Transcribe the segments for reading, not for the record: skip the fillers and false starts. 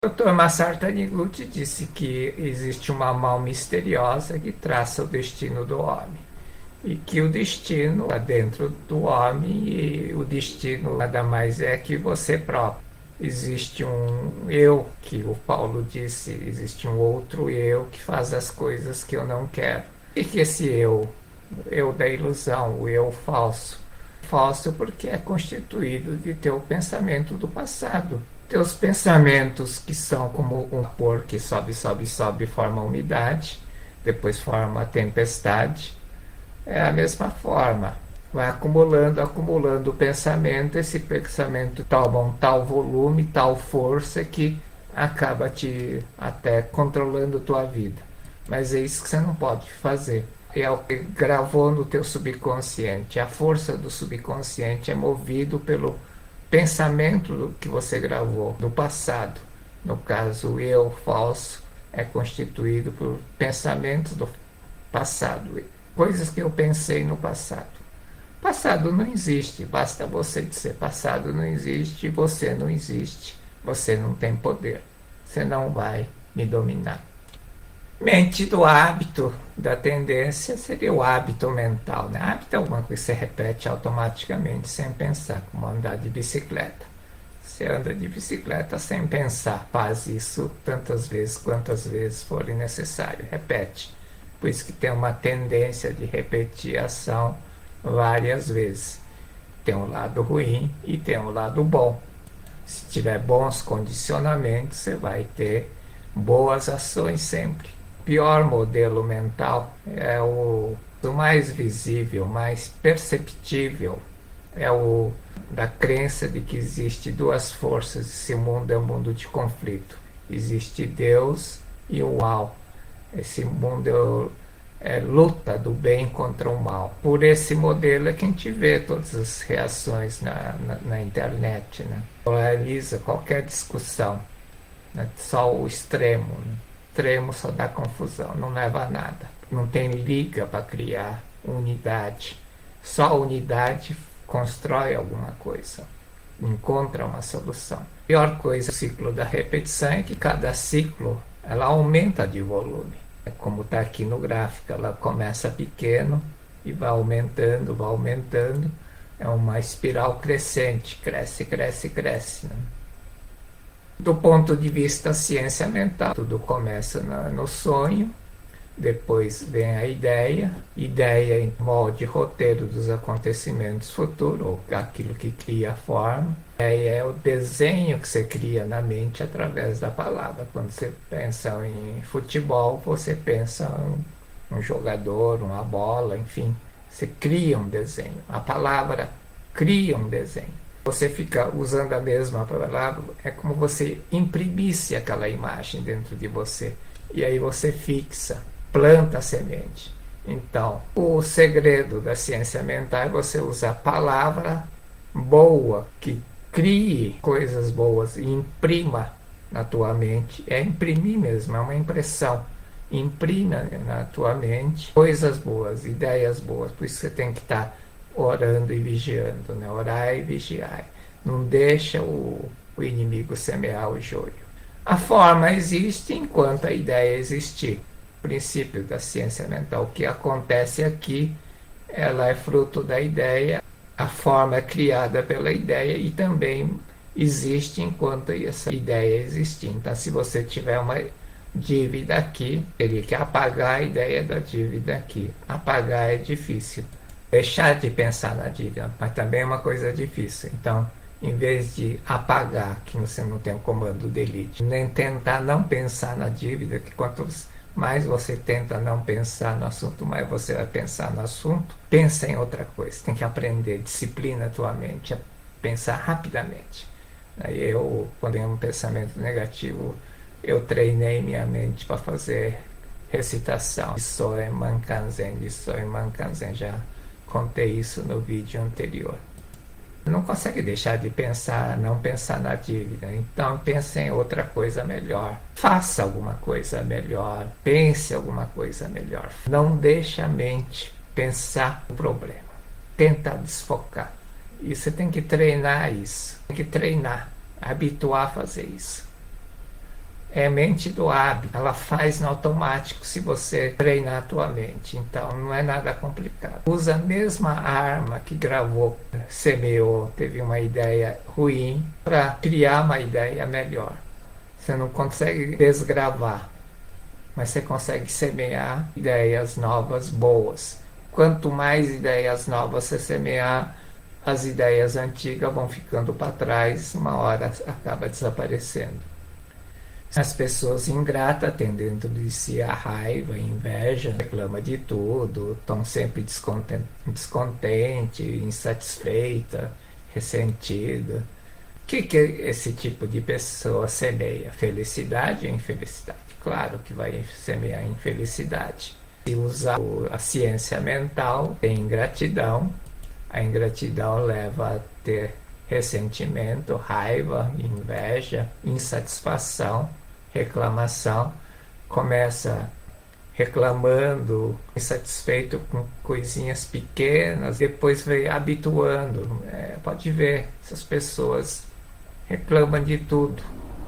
O Dr. Masaru Taniguchi disse que existe uma mão misteriosa que traça o destino do homem e que o destino está dentro do homem e o destino nada mais é que você próprio. Existe um eu, que o Paulo disse, existe um outro eu que faz as coisas que eu não quero. E que esse eu da ilusão, o eu falso. Falso porque é constituído de teu pensamento do passado. Teus pensamentos que são como um vapor que sobe, sobe, sobe, forma umidade, depois forma tempestade. É a mesma forma. Vai acumulando, acumulando o pensamento, esse pensamento toma um tal volume, tal força que acaba te até controlando tua vida. Mas é isso que você não pode fazer. É o que gravou no teu subconsciente. A força do subconsciente é movido pelo pensamento que você gravou do passado. No caso, o eu falso é constituído por pensamentos do passado, coisas que eu pensei no passado. Passado não existe, basta você dizer passado não existe, você não existe, você não tem poder, você não vai me dominar. Mente do hábito, da tendência, seria o hábito mental. Né? Hábito é alguma coisa que você repete automaticamente, sem pensar, como andar de bicicleta. Você anda de bicicleta sem pensar, faz isso tantas vezes quantas vezes forem necessário, repete. Por isso que tem uma tendência de repetir a ação várias vezes. Tem um lado ruim e tem um lado bom. Se tiver bons condicionamentos, você vai ter boas ações sempre. O pior modelo mental é o mais visível, mais perceptível, é o da crença de que existe duas forças. Esse mundo é um mundo de conflito. Existe Deus e o mal. Esse mundo é luta do bem contra o mal. Por esse modelo é que a gente vê todas as reações na internet, né? Polariza qualquer discussão, né? Só o extremo. Né? O extremo só dá confusão, não leva a nada. Não tem liga para criar unidade. Só a unidade constrói alguma coisa, encontra uma solução. A pior coisa do ciclo da repetição é que cada ciclo ela aumenta de volume. É como está aqui no gráfico, ela começa pequeno e vai aumentando, vai aumentando. É uma espiral crescente, cresce, cresce, cresce. Né? Do ponto de vista ciência mental, tudo começa no sonho, depois vem a ideia em molde roteiro dos acontecimentos futuros, ou aquilo que cria a forma. A ideia é o desenho que você cria na mente através da palavra. Quando você pensa em futebol, você pensa em um jogador, uma bola, enfim. Você cria um desenho. A palavra cria um desenho. Você fica usando a mesma palavra, é como você imprimisse aquela imagem dentro de você. E aí você fixa, planta a semente. Então, o segredo da ciência mental é você usar a palavra boa, que crie coisas boas e imprima na tua mente. É imprimir mesmo, é uma impressão. Imprima na tua mente coisas boas, ideias boas. Por isso você tem que estar orando e vigiando, né? Orar e vigiar. Não deixa o inimigo semear o joio. A forma existe enquanto a ideia existir. O princípio da ciência mental. O que acontece aqui, ela é fruto da ideia, a forma é criada pela ideia e também existe enquanto essa ideia existir. Então, se você tiver uma dívida aqui, teria que apagar a ideia da dívida aqui. Apagar é difícil. Deixar de pensar na dívida, mas também é uma coisa difícil. Então, em vez de apagar, que você não tem o comando delete, nem tentar não pensar na dívida, que quanto mais você tenta não pensar no assunto, mais você vai pensar no assunto. Pensa em outra coisa, tem que aprender, disciplina a tua mente, a pensar rapidamente. Aí eu, quando tem um pensamento negativo, eu treinei minha mente para fazer recitação. Soe Mankanzen, Soe Mankanzen, já contei isso no vídeo anterior. Não consegue deixar de pensar, não pensar na dívida. Então pense em outra coisa melhor. Faça alguma coisa melhor. Pense alguma coisa melhor. Não deixe a mente pensar no problema. Tenta desfocar. E você tem que treinar isso. Tem que treinar, habituar a fazer isso. É a mente do hábito, ela faz no automático se você treinar a tua mente. Então não é nada complicado. Usa a mesma arma que gravou, semeou, teve uma ideia ruim para criar uma ideia melhor. Você não consegue desgravar, mas você consegue semear ideias novas boas. Quanto mais ideias novas você semear, as ideias antigas vão ficando para trás, uma hora acaba desaparecendo. As pessoas ingratas têm dentro de si a raiva, a inveja, reclama de tudo, estão sempre descontente, insatisfeita, ressentida. O que esse tipo de pessoa semeia? Felicidade ou infelicidade? Claro que vai semear infelicidade. Se usar a ciência mental, tem ingratidão. A ingratidão leva a ter ressentimento, raiva, inveja, insatisfação, reclamação. Começa reclamando, insatisfeito com coisinhas pequenas, depois vem habituando. Pode ver, essas pessoas reclamam de tudo,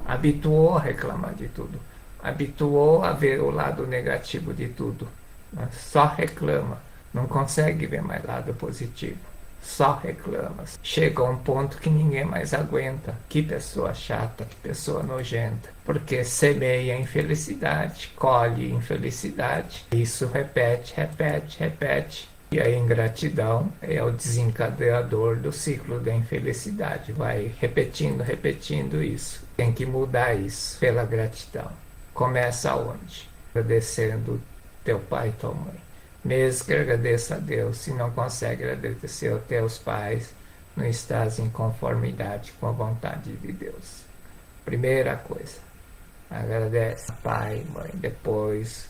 habituou a reclamar de tudo, habituou a ver o lado negativo de tudo, né? Só reclama, não consegue ver mais lado positivo, só reclama. Chega a um ponto que ninguém mais aguenta. Que pessoa chata, que pessoa nojenta, porque semeia infelicidade, colhe infelicidade. Isso repete, repete, repete. E a ingratidão é o desencadeador do ciclo da infelicidade. Vai repetindo, repetindo isso. Tem que mudar isso pela gratidão. Começa onde? Agradecendo teu pai e tua mãe. Mesmo que agradeça a Deus, se não consegue agradecer aos teus pais, não estás em conformidade com a vontade de Deus. Primeira coisa, agradece pai, mãe, depois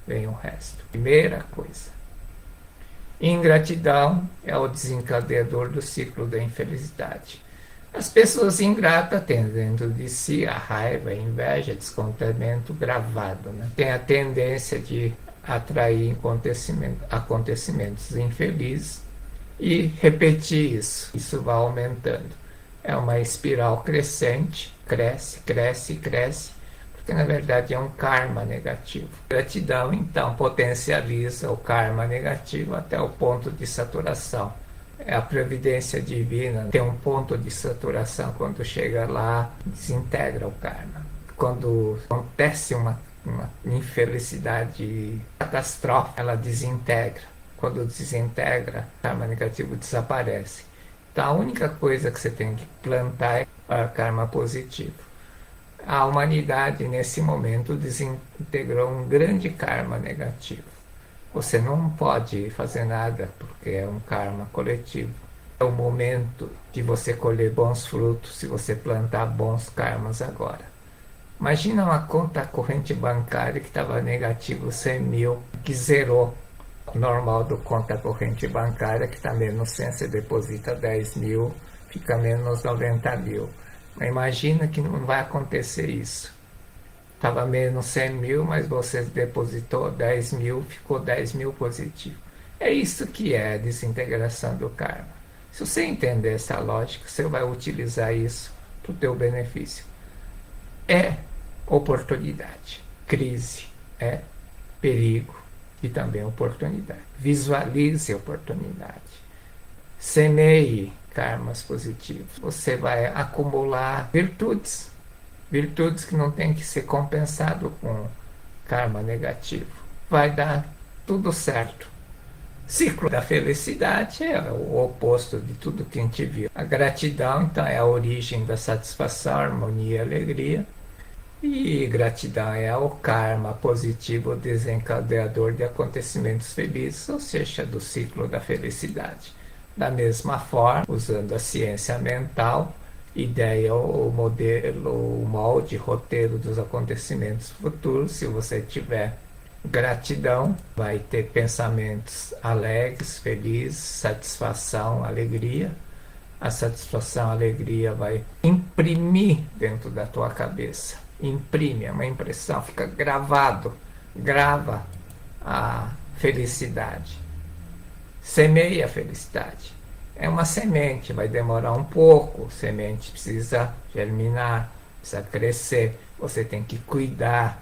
vem o resto. Primeira coisa. Ingratidão é o desencadeador do ciclo da infelicidade. As pessoas ingratas têm dentro de si a raiva, a inveja, descontentamento gravado, né? Tem a tendência de atrair acontecimentos infelizes e repetir isso. Isso vai aumentando. É uma espiral crescente, cresce, cresce, cresce, porque na verdade é um karma negativo. Gratidão, então, potencializa o karma negativo até o ponto de saturação. É a providência divina, tem um ponto de saturação, quando chega lá, desintegra o karma. Quando acontece uma infelicidade catastrófica, ela desintegra. Quando desintegra, o karma negativo desaparece. Então a única coisa que você tem que plantar é o karma positivo. A humanidade, nesse momento, desintegrou um grande karma negativo. Você não pode fazer nada, porque é um karma coletivo. É o momento de você colher bons frutos se você plantar bons karmas agora. Imagina uma conta corrente bancária que estava negativo 100 mil, que zerou. O normal do conta corrente bancária, que está menos 100, você deposita 10 mil, fica menos 90 mil. Mas imagina que não vai acontecer isso. Estava menos 100 mil, mas você depositou 10 mil, ficou 10 mil positivo. É isso que é a desintegração do karma. Se você entender essa lógica, você vai utilizar isso para o teu benefício. É oportunidade, crise, é perigo e também oportunidade. Visualize a oportunidade. Semeie karmas positivos. Você vai acumular virtudes. Virtudes que não tem que ser compensado com karma negativo. Vai dar tudo certo. Ciclo da felicidade é o oposto de tudo que a gente viu. A gratidão, então, é a origem da satisfação, harmonia e alegria. E gratidão é o karma positivo desencadeador de acontecimentos felizes, ou seja, do ciclo da felicidade. Da mesma forma, usando a ciência mental, ideia, o modelo, o molde, roteiro dos acontecimentos futuros, se você tiver gratidão, vai ter pensamentos alegres, felizes, satisfação, alegria. A satisfação, a alegria vai imprimir dentro da tua cabeça. Imprime, é uma impressão, fica gravado, grava a felicidade. Semeia a felicidade. É uma semente, vai demorar um pouco, semente precisa germinar, precisa crescer, Você tem que cuidar,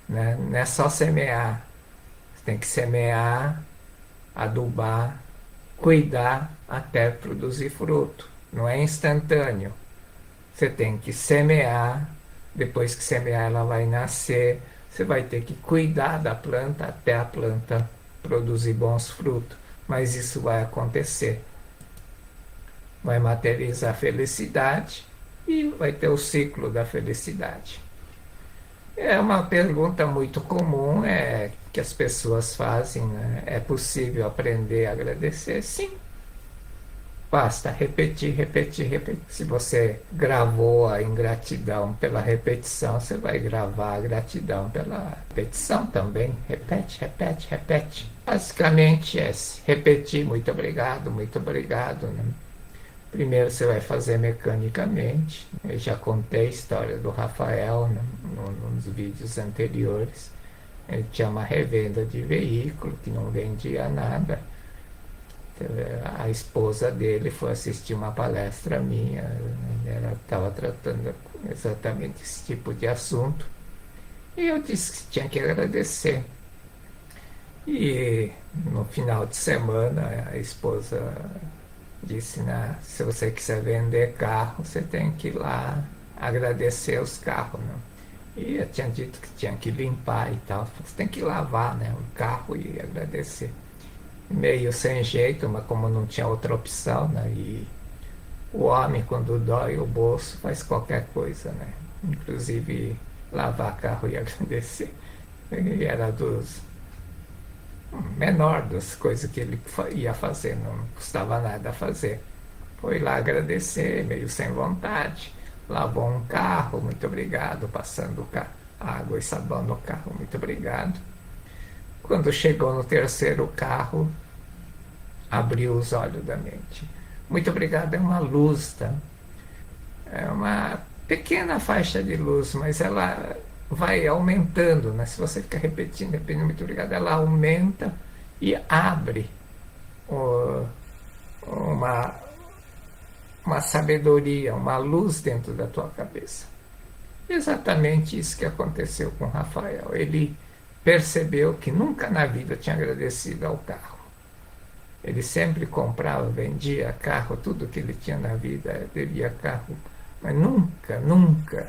né? Não é só semear. Você tem que semear, adubar, cuidar até produzir fruto. Não é instantâneo. Você tem que semear, depois que semear ela vai nascer, você vai ter que cuidar da planta até a planta produzir bons frutos. Mas isso vai acontecer. Vai materializar a felicidade e vai ter o ciclo da felicidade. É uma pergunta muito comum, que as pessoas fazem, né? É possível aprender a agradecer? Sim. Basta repetir, repetir, repetir. Se você gravou a ingratidão pela repetição, você vai gravar a gratidão pela repetição também. Repete, repete, repete. Basicamente é repetir, muito obrigado, né? Primeiro você vai fazer mecanicamente. Eu já contei a história do Rafael, né, nos vídeos anteriores. Ele tinha uma revenda de veículo que não vendia nada. A esposa dele foi assistir uma palestra minha, ela estava tratando exatamente esse tipo de assunto, e eu disse que tinha que agradecer. E no final de semana a esposa disse, né, se você quiser vender carro, você tem que ir lá agradecer os carros, né? E eu tinha dito que tinha que limpar e tal, você tem que lavar, né, o carro e agradecer. Meio sem jeito, mas como não tinha outra opção, né? E o homem, quando dói o bolso, faz qualquer coisa, né? Inclusive lavar carro e agradecer. E era dos menor das coisas que ele ia fazer, não custava nada fazer. Foi lá agradecer, meio sem vontade. Lavou um carro, muito obrigado, passando água e sabão no carro, muito obrigado. Quando chegou no terceiro carro, abriu os olhos da mente. Muito obrigado, é uma luz, tá? É uma pequena faixa de luz, mas ela vai aumentando, né? Se você ficar repetindo, muito obrigado, ela aumenta e abre o- uma, uma sabedoria, uma luz dentro da tua cabeça. Exatamente isso que aconteceu com o Rafael. Ele percebeu que nunca na vida tinha agradecido ao carro. Ele sempre comprava, vendia carro, tudo que ele tinha na vida devia carro, mas nunca, nunca